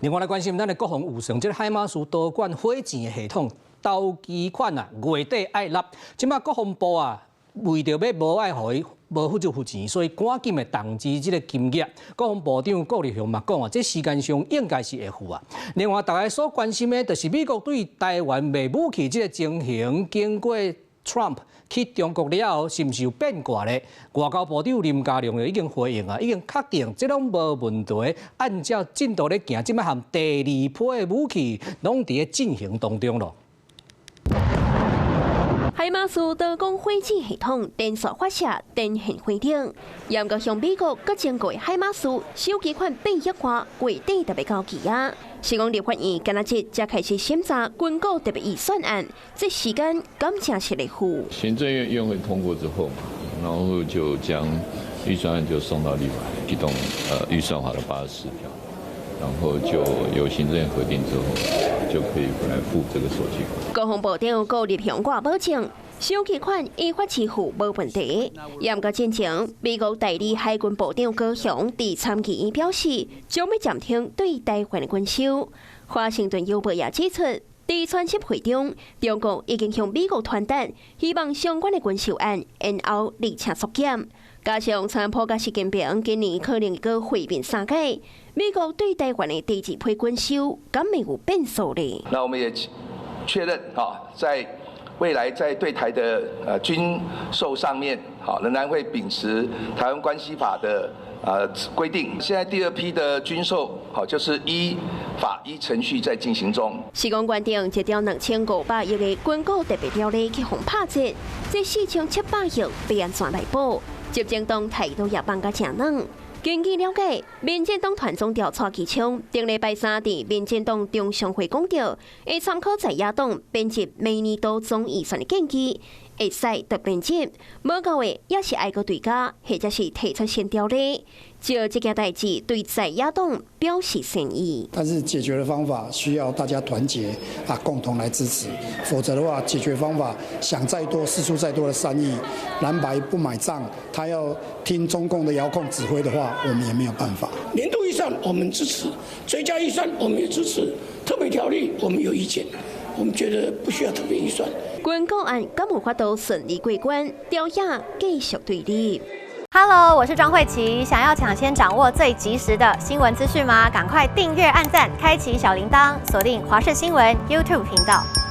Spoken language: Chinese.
另外來關心咱的國防預算，這個海馬斯導管火箭的系統到期款啊，月底愛納。即馬國防部啊，為着要無愛互伊無付錢，所以趕緊的動支這個金額。國防部長顧立雄嘛講啊，這時間上應該是會付啊。另外，大家所關心的，就是美國對台灣賣武器這個情形，經過 Trump 去中國了後，是毋是有變卦咧？外交部長林佳龍就已經回應啊，已經確定這攏無問題，按照進度咧行，即擺含第二批的武器攏佇咧進行當中咯。海馬斯導管火箭系統連續發射電現火頂，嚴格向美國各經過海馬斯首期款8億塊，月底特別交期啊！是講立法院今仔日才開始審查軍購特別預算案，這時間敢正是會付。行政院會通過之後嘛，然後就將預算案就送到立法院啟動預算法的84條，然後就由行政院核定之後，就可以回來付這個首期款。國防部長顧立雄掛保證，首期款依法支付無問題。嚴格進前，美國代理海軍部長高雄佇參議院表示，將要暫停對台灣的軍售。華盛頓郵報也指出，在傳習會中，中國已經向美國傳達，希望相關的軍售案延後釐清縮減。加上川普甲習近平今年可能個會面3屆，美國對台灣的第2批軍售敢沒有變數呢？那我們也確認，在未來在對台的軍售上面，仍然會秉持台灣關係法的規定。現在第2批的軍售，就是依法依程序在進行中。施工原定一條2500億的軍購特別條例去互拍折，這4700億被安怎來補？執政黨態度也放甲正軟。根據了解，民進黨團總調蔡其昌頂禮拜3在民進黨中常會講到，會參考在野黨編輯明年度總預算的建議，會使特編輯，無夠的也是愛個對家，或者是提出新條例。就這件代志，對在野黨表示善意。但是解決的方法需要大家團結共同來支持，否則的話，解決方法想再多，釋出再多的善意，藍白不買賬，他要聽中共的遙控指揮的話，我們也沒有辦法。年度預算我們支持，追加預算我們也支持，特別條例我們有意見，我們覺得不需要特別預算。軍購案敢有法度順利過關，朝野繼續對立。Hello， 我是莊慧琪。想要搶先掌握最及時的新聞資訊嗎？趕快訂閱、按讚、開啟小鈴鐺，鎖定華視新聞 YouTube 頻道。